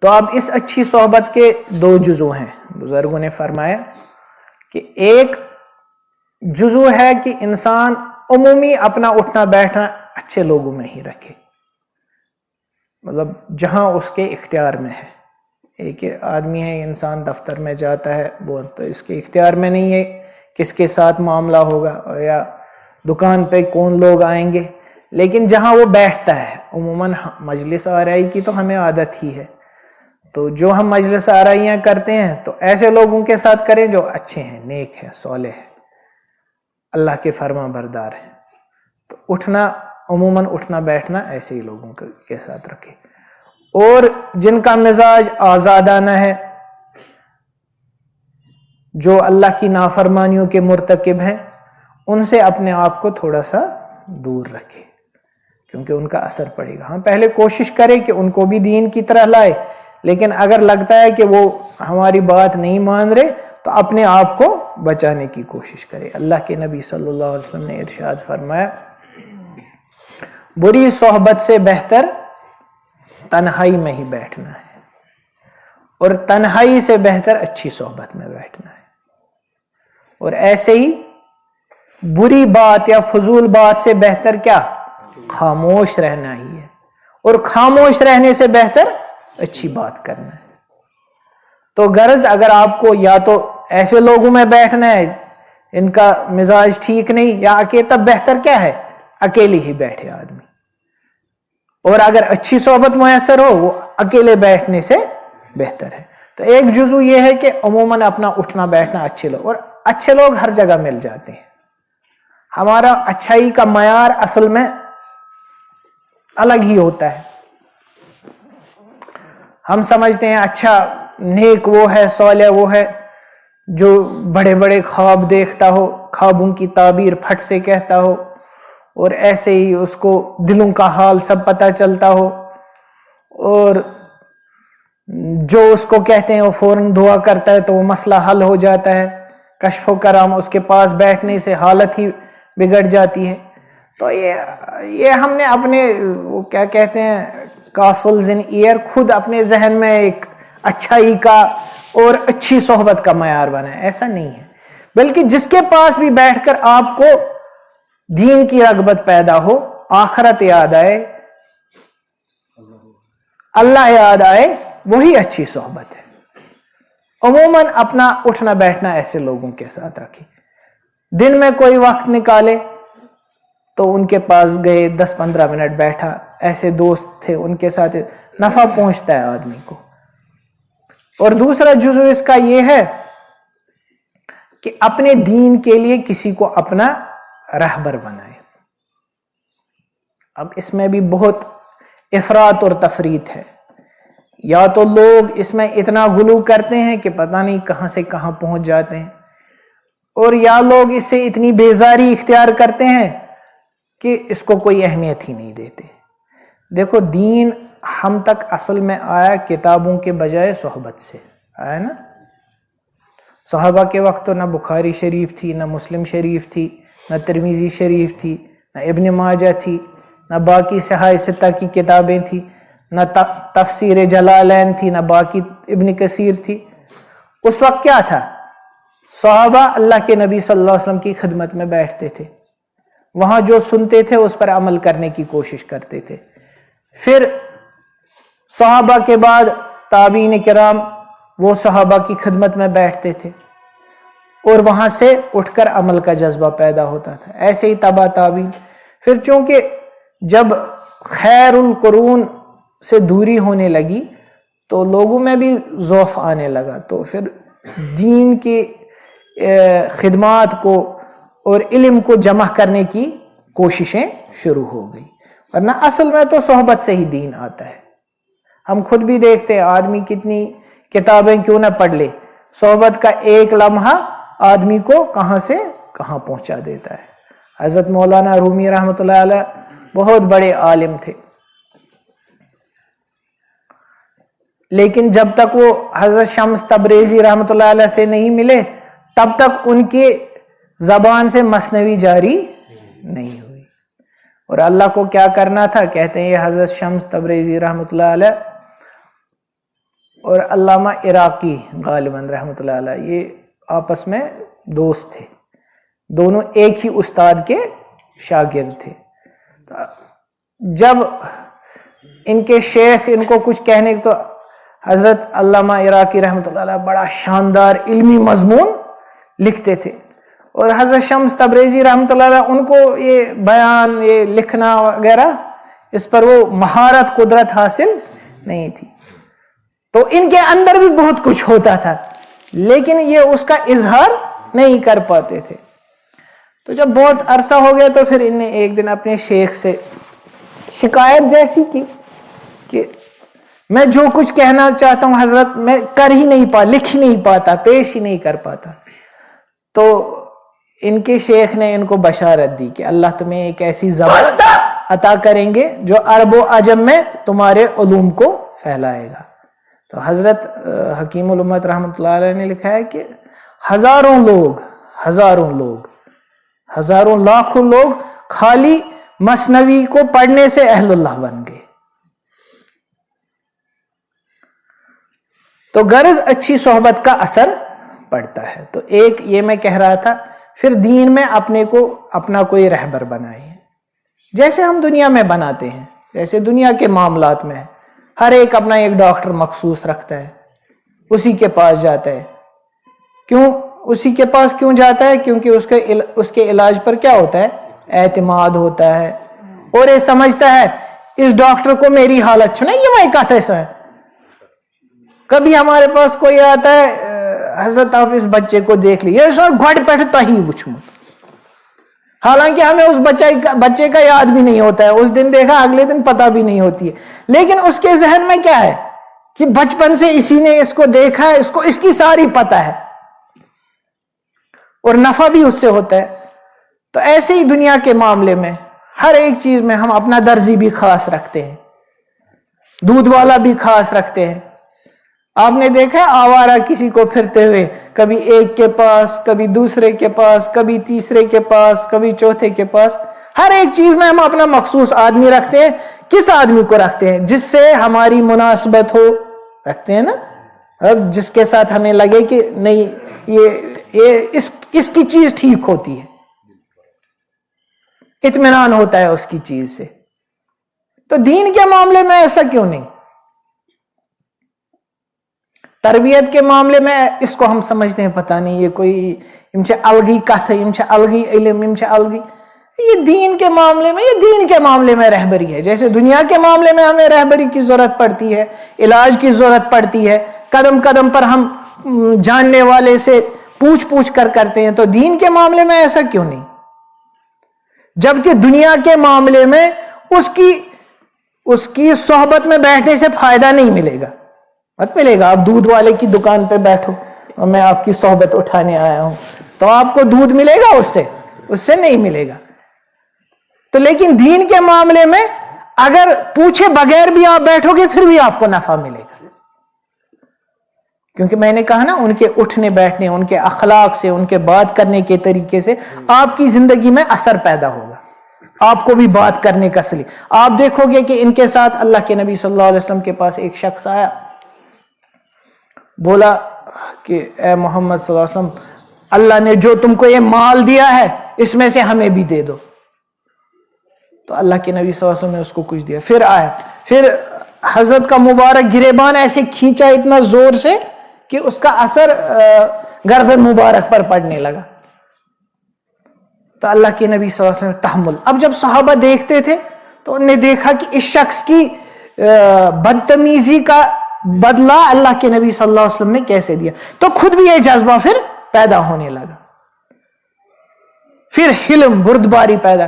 تو اب اس اچھی صحبت کے دو جزو ہیں. بزرگوں نے فرمایا کہ ایک جزو ہے کہ انسان عمومی اپنا اٹھنا بیٹھنا اچھے لوگوں میں ہی رکھے، مطلب جہاں اس کے اختیار میں ہے. ایک آدمی ہے، انسان دفتر میں جاتا ہے، وہ تو اس کے اختیار میں نہیں ہے کس کے ساتھ معاملہ ہوگا یا دکان پہ کون لوگ آئیں گے، لیکن جہاں وہ بیٹھتا ہے، عموماً مجلس آرائی کی تو ہمیں عادت ہی ہے، تو جو ہم مجلس آرائیاں کرتے ہیں تو ایسے لوگوں کے ساتھ کریں جو اچھے ہیں، نیک ہیں، صالح ہیں، اللہ کے فرما بردار ہیں. تو اٹھنا، عموماً اٹھنا بیٹھنا ایسے ہی لوگوں کے ساتھ رکھے. اور جن کا مزاج آزادانہ ہے، جو اللہ کی نافرمانیوں کے مرتکب ہیں، ان سے اپنے آپ کو تھوڑا سا دور رکھے، کیونکہ ان کا اثر پڑے گا. ہاں پہلے کوشش کرے کہ ان کو بھی دین کی طرح لائے، لیکن اگر لگتا ہے کہ وہ ہماری بات نہیں مان رہے تو اپنے آپ کو بچانے کی کوشش کرے. اللہ کے نبی صلی اللہ علیہ وسلم نے ارشاد فرمایا، بری صحبت سے بہتر تنہائی میں ہی بیٹھنا ہے، اور تنہائی سے بہتر اچھی صحبت میں بیٹھنا ہے. اور ایسے ہی بری بات یا فضول بات سے بہتر کیا؟ خاموش رہنا ہی ہے، اور خاموش رہنے سے بہتر اچھی بات کرنا ہے. تو غرض اگر آپ کو یا تو ایسے لوگوں میں بیٹھنا ہے ان کا مزاج ٹھیک نہیں، یا تب بہتر کیا ہے؟ اکیلے ہی بیٹھے آدمی. اور اگر اچھی صحبت میسر ہو، وہ اکیلے بیٹھنے سے بہتر ہے. تو ایک جزو یہ ہے کہ عموماً اپنا اٹھنا بیٹھنا اچھے لوگ، اور اچھے لوگ ہر جگہ مل جاتے ہیں. ہمارا اچھائی کا معیار اصل میں الگ ہی ہوتا ہے. ہم سمجھتے ہیں اچھا نیک وہ ہے، صالح وہ ہے جو بڑے بڑے خواب دیکھتا ہو، خوابوں کی تعبیر پھٹ سے کہتا ہو، اور ایسے ہی اس کو دلوں کا حال سب پتہ چلتا ہو، اور جو اس کو کہتے ہیں وہ فوراً دعا کرتا ہے تو وہ مسئلہ حل ہو جاتا ہے. کشف و کرام اس کے پاس بیٹھنے سے حالت ہی بگڑ جاتی ہے. تو یہ ہم نے اپنے وہ کیا کہتے ہیں کاسلز ان ایئر، خود اپنے ذہن میں ایک اچھائی کا اور اچھی صحبت کا معیار بنا ہے. ایسا نہیں ہے، بلکہ جس کے پاس بھی بیٹھ کر آپ کو دین کی رغبت پیدا ہو، آخرت یاد آئے، اللہ یاد آئے، وہی اچھی صحبت ہے. عموماً اپنا اٹھنا بیٹھنا ایسے لوگوں کے ساتھ رکھے. دن میں کوئی وقت نکالے تو ان کے پاس گئے، 10-15 منٹ بیٹھا، ایسے دوست تھے ان کے ساتھ نفع پہنچتا ہے آدمی کو. اور دوسرا جزو اس کا یہ ہے کہ اپنے دین کے لیے کسی کو اپنا رہبر بنائے. اب اس میں بھی بہت افراط اور تفریط ہے. یا تو لوگ اس میں اتنا غلو کرتے ہیں کہ پتہ نہیں کہاں سے کہاں پہنچ جاتے ہیں، اور یا لوگ اس سے اتنی بیزاری اختیار کرتے ہیں کہ اس کو کوئی اہمیت ہی نہیں دیتے. دیکھو دین ہم تک اصل میں آیا کتابوں کے بجائے صحبت سے آیا نا. صحابہ کے وقت تو نہ بخاری شریف تھی، نہ مسلم شریف تھی، نہ ترمذی شریف تھی، نہ ابن ماجہ تھی، نہ باقی صحاح ستہ کی کتابیں تھی، نہ تفسیر جلالین تھی، نہ باقی ابن کثیر تھی. اس وقت کیا تھا؟ صحابہ اللہ کے نبی صلی اللہ علیہ وسلم کی خدمت میں بیٹھتے تھے، وہاں جو سنتے تھے اس پر عمل کرنے کی کوشش کرتے تھے. پھر صحابہ کے بعد تابعین کرام وہ صحابہ کی خدمت میں بیٹھتے تھے، اور وہاں سے اٹھ کر عمل کا جذبہ پیدا ہوتا تھا. ایسے ہی تبع تابعین. پھر چونکہ جب خیر القرون سے دوری ہونے لگی تو لوگوں میں بھی ضعف آنے لگا، تو پھر دین کی خدمات کو اور علم کو جمع کرنے کی کوششیں شروع ہو گئی. ورنہ اصل میں تو صحبت سے ہی دین آتا ہے. ہم خود بھی دیکھتے ہیں آدمی کتنی کتابیں کیوں نہ پڑھ لے، صحبت کا ایک لمحہ آدمی کو کہاں سے کہاں پہنچا دیتا ہے. حضرت مولانا رومی رحمۃ اللہ علیہ بہت بڑے عالم تھے، لیکن جب تک وہ حضرت شمس تبریزی رحمۃ اللہ علیہ سے نہیں ملے تب تک ان کی زبان سے مثنوی جاری نہیں ہوئی. اور اللہ کو کیا کرنا تھا؟ کہتے ہیں یہ حضرت شمس تبریزی رحمۃ اللہ علیہ اور علامہ عراقی غالباً رحمۃ اللہ علیہ، یہ آپس میں دوست تھے، دونوں ایک ہی استاد کے شاگرد تھے۔ جب ان کے شیخ ان کو کچھ کہنے تو حضرت علامہ عراقی رحمۃ اللہ علیہ بڑا شاندار علمی مضمون لکھتے تھے، اور حضرت شمس تبریزی رحمۃ اللہ علیہ ان کو یہ بیان، یہ لکھنا وغیرہ، اس پر وہ مہارت قدرت حاصل نہیں تھی، تو ان کے اندر بھی بہت کچھ ہوتا تھا لیکن یہ اس کا اظہار نہیں کر پاتے تھے۔ تو جب بہت عرصہ ہو گیا تو پھر ان نے ایک دن اپنے شیخ سے شکایت جیسی کی کہ میں جو کچھ کہنا چاہتا ہوں حضرت میں کر ہی نہیں پاتا، لکھ ہی نہیں پاتا، پیش ہی نہیں کر پاتا۔ تو ان کے شیخ نے ان کو بشارت دی کہ اللہ تمہیں ایک ایسی زبان عطا کریں گے جو عرب و عجم میں تمہارے علوم کو پھیلائے گا۔ تو حضرت حکیم الامت رحمۃ اللہ علیہ نے لکھا ہے کہ ہزاروں لاکھوں لوگ خالی مثنوی کو پڑھنے سے اہل اللہ بن گئے۔ تو غرض اچھی صحبت کا اثر پڑتا ہے۔ تو ایک یہ میں کہہ رہا تھا، پھر دین میں اپنے کو اپنا کوئی رہبر بنائیں، جیسے ہم دنیا میں بناتے ہیں، جیسے دنیا کے معاملات میں ہر ایک اپنا ایک ڈاکٹر مخصوص رکھتا ہے، اسی کے پاس جاتا ہے۔ کیوں اسی کے پاس کیوں جاتا ہے؟ کیونکہ اس کے علاج پر کیا ہوتا ہے؟ اعتماد ہوتا ہے، اور یہ سمجھتا ہے اس ڈاکٹر کو میری حالت چھنا یہ میں کہتا ہے۔ کبھی ہمارے پاس کوئی آتا ہے، حضرت آپ اس بچے کو دیکھ لیے، گھڑ پیٹھ تو ہی وچھمت، حالانکہ ہمیں اس بچے کا یاد بھی نہیں ہوتا ہے، اس دن دیکھا اگلے دن پتہ بھی نہیں ہوتی ہے، لیکن اس کے ذہن میں کیا ہے کہ بچپن سے اسی نے اس کو دیکھا ہے، اس کی ساری پتہ ہے اور نفع بھی اس سے ہوتا ہے۔ تو ایسے ہی دنیا کے معاملے میں ہر ایک چیز میں ہم اپنا درزی بھی خاص رکھتے ہیں، دودھ والا بھی خاص رکھتے ہیں۔ آپ نے دیکھا آوارہ کسی کو پھرتے ہوئے، کبھی ایک کے پاس، کبھی دوسرے کے پاس، کبھی تیسرے کے پاس، کبھی چوتھے کے پاس، ہر ایک چیز میں ہم اپنا مخصوص آدمی رکھتے ہیں۔ کس آدمی کو رکھتے ہیں؟ جس سے ہماری مناسبت ہو، رکھتے ہیں نا، اب جس کے ساتھ ہمیں لگے کہ نہیں یہ اس کی چیز ٹھیک ہوتی ہے، اطمینان ہوتا ہے اس کی چیز سے۔ تو دین کے معاملے میں ایسا کیوں نہیں؟ تربیت کے معاملے میں اس کو ہم سمجھتے ہیں پتہ نہیں یہ کوئی امچ الگی کتھ، امچ الگی علم، امچ الگی، یہ دین کے معاملے میں، یہ دین کے معاملے میں رہبری ہے۔ جیسے دنیا کے معاملے میں ہمیں رہبری کی ضرورت پڑتی ہے، علاج کی ضرورت پڑتی ہے، قدم قدم پر ہم جاننے والے سے پوچھ کر کرتے ہیں، تو دین کے معاملے میں ایسا کیوں نہیں؟ جبکہ دنیا کے معاملے میں اس کی صحبت میں بیٹھنے سے فائدہ نہیں ملے گا، مت ملے گا۔ آپ دودھ والے کی دکان پہ بیٹھو اور میں آپ کی صحبت اٹھانے آیا ہوں، تو آپ کو دودھ ملے گا اس سے نہیں ملے گا۔ تو لیکن دین کے معاملے میں اگر پوچھے بغیر بھی آپ بیٹھو گے پھر بھی آپ کو نفع ملے گا، کیونکہ میں نے کہا نا ان کے اٹھنے بیٹھنے، ان کے اخلاق سے، ان کے بات کرنے کے طریقے سے آپ کی زندگی میں اثر پیدا ہوگا، آپ کو بھی بات کرنے کا سلیقہ۔ آپ دیکھو گے کہ ان کے ساتھ اللہ کے نبی صلی اللہ علیہ وسلم کے پاس ایک شخص آیا، بولا کہ اے محمد صلی اللہ علیہ وسلم، اللہ نے جو تم کو یہ مال دیا ہے اس میں سے ہمیں بھی دے دو۔ تو اللہ کے نبی صلی اللہ علیہ وسلم نے اس کو کچھ دیا، پھر آیا، پھر حضرت کا مبارک گریبان ایسے کھینچا اتنا زور سے کہ اس کا اثر گردن مبارک پر پڑنے لگا۔ تو اللہ کے نبی صلی اللہ علیہ وسلم تحمل۔ اب جب صحابہ دیکھتے تھے تو انہوں نے دیکھا کہ اس شخص کی بدتمیزی کا بدلہ اللہ کے نبی صلی اللہ علیہ وسلم نے کیسے دیا، تو خود بھی یہ جذبہ پھر پیدا ہونے لگا، پھر حلم، بردباری پیدا۔